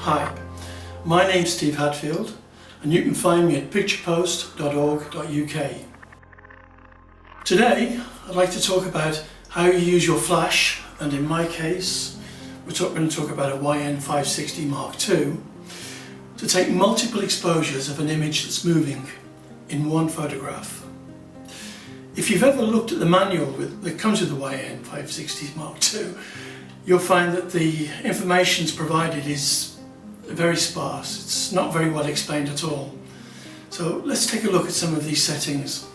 Hi, my name's Steve Hadfield and you can find me at picturepost.org.uk. Today I'd like to talk about how you use your flash, and in my case we're going to talk about a YN560 Mark II, to take multiple exposures of an image that's moving in one photograph. If you've ever looked at the manual that comes with the YN560 Mark II, you'll find that the information provided is very sparse. It's not very well explained at all. So let's take a look at some of these settings.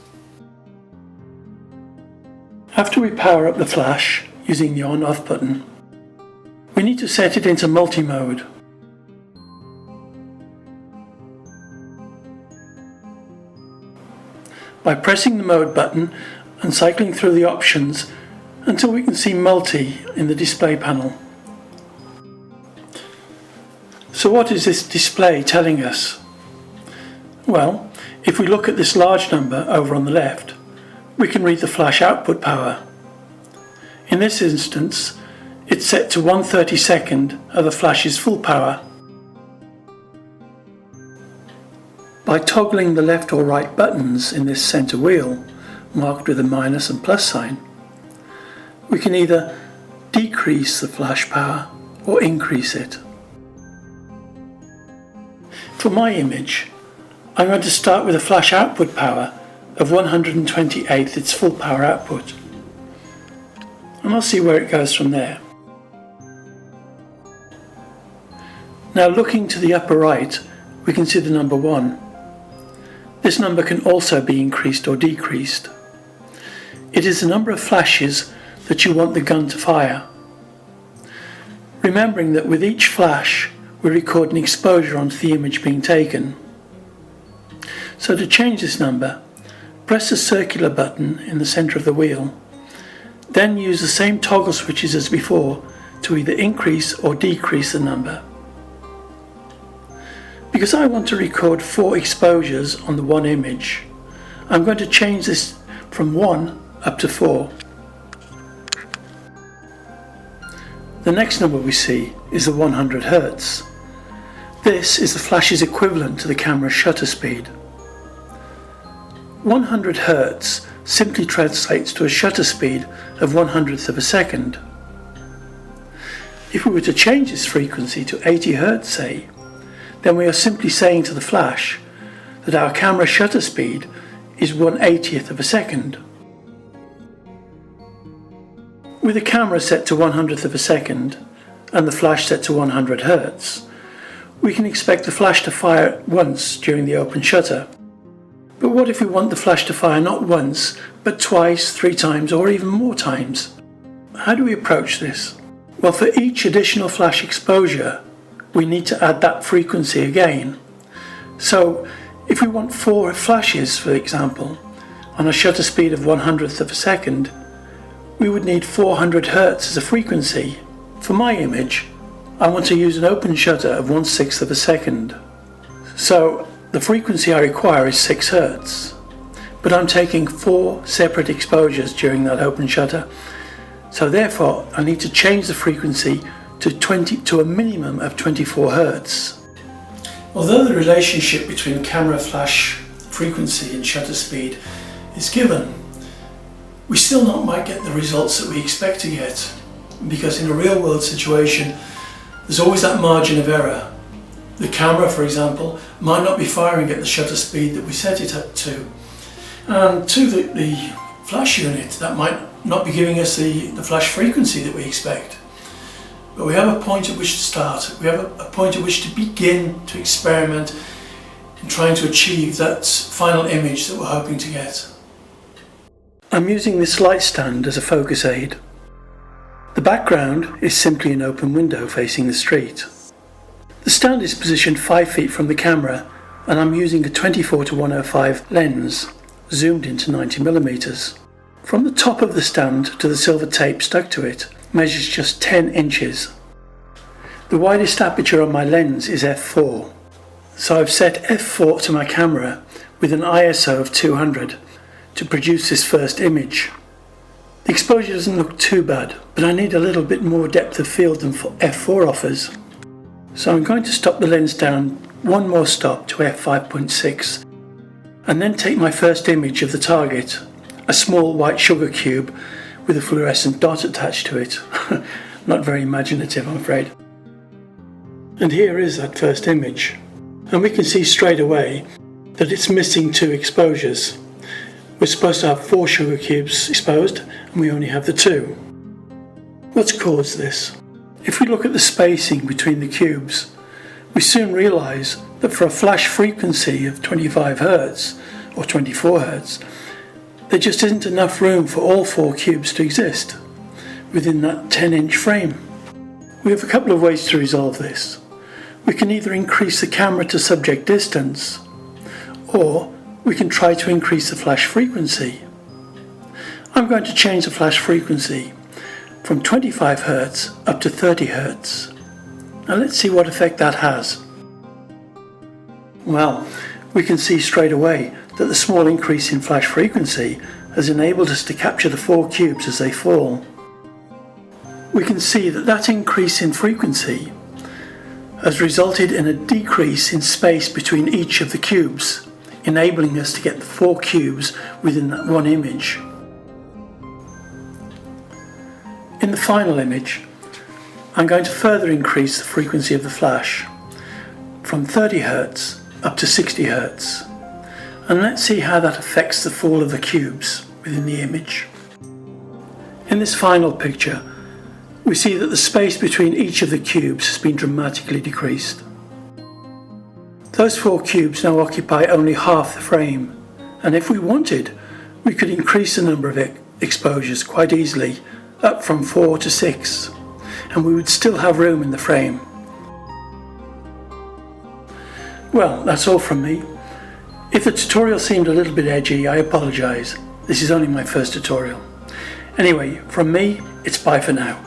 After we power up the flash using the on-off button, we need to set it into multi-mode. By pressing the mode button and cycling through the options until we can see multi in the display panel. So what is this display telling us? Well, if we look at this large number over on the left, we can read the flash output power. In this instance, it's set to 1/32 of the flash's full power. By toggling the left or right buttons in this center wheel, marked with a minus and plus sign, we can either decrease the flash power or increase it. For my image, I'm going to start with a flash output power of 1/128 its full power output, and I'll see where it goes from there. Now looking to the upper right, we can see the number 1. This number can also be increased or decreased. It is the number of flashes that you want the gun to fire. Remembering that with each flash we record an exposure onto the image being taken. So to change this number, press the circular button in the centre of the wheel, then use the same toggle switches as before to either increase or decrease the number. Because I want to record 4 exposures on the one image, I'm going to change this from 1 up to 4. The next number we see is the 100 Hz. This is the flash's equivalent to the camera's shutter speed. 100 Hz simply translates to a shutter speed of 1/100th of a second. If we were to change this frequency to 80 Hz, say, then we are simply saying to the flash that our camera shutter speed is 1/80th of a second. With the camera set to 1/100th of a second and the flash set to 100 Hz, we can expect the flash to fire once during the open shutter. But what if we want the flash to fire not once, but twice, 3 times, or even more times? How do we approach this? Well, for each additional flash exposure, we need to add that frequency again. So, if we want 4 flashes, for example, on a shutter speed of 1/100th of a second, we would need 400 Hz as a frequency. For my image, I want to use an open shutter of 1/6 of a second. So the frequency I require is 6 Hz. But I'm taking 4 separate exposures during that open shutter. So therefore I need to change the frequency to a minimum of 24 Hz. Although the relationship between camera flash frequency and shutter speed is given, we still not might get the results that we expect to get, because in a real world situation there's always that margin of error. The camera, for example, might not be firing at the shutter speed that we set it up to, and to the flash unit that might not be giving us the flash frequency that we expect. But we have a point at which to start. We have a point at which to begin to experiment in trying to achieve that final image that we're hoping to get. I'm using this light stand as a focus aid. The background is simply an open window facing the street. The stand is positioned 5 feet from the camera, and I'm using a 24-105 lens, zoomed into 90mm. From the top of the stand to the silver tape stuck to it measures just 10 inches. The widest aperture on my lens is f4, so I've set f4 to my camera with an ISO of 200 to produce this first image. The exposure doesn't look too bad, but I need a little bit more depth of field than f4 offers. So I'm going to stop the lens down one more stop to f5.6 and then take my first image of the target, a small white sugar cube with a fluorescent dot attached to it. Not very imaginative, I'm afraid. And here is that first image, and we can see straight away that it's missing 2 exposures. We're supposed to have 4 sugar cubes exposed, and we only have the 2. What's caused this? If we look at the spacing between the cubes, we soon realise that for a flash frequency of 25 Hz or 24 Hz, there just isn't enough room for all 4 cubes to exist within that 10-inch frame. We have a couple of ways to resolve this. We can either increase the camera to subject distance, or we can try to increase the flash frequency. I'm going to change the flash frequency from 25 Hz up to 30 Hz. Now let's see what effect that has. Well, we can see straight away that the small increase in flash frequency has enabled us to capture the 4 cubes as they fall. We can see that that increase in frequency has resulted in a decrease in space between each of the cubes, enabling us to get the 4 cubes within that one image. In the final image, I'm going to further increase the frequency of the flash from 30 Hz up to 60 Hz, and let's see how that affects the fall of the cubes within the image. In this final picture, we see that the space between each of the cubes has been dramatically decreased. Those 4 cubes now occupy only half the frame, and if we wanted, we could increase the number of exposures quite easily, up from 4 to 6, and we would still have room in the frame. Well, that's all from me. If the tutorial seemed a little bit edgy, I apologise. This is only my first tutorial. Anyway, from me, it's bye for now.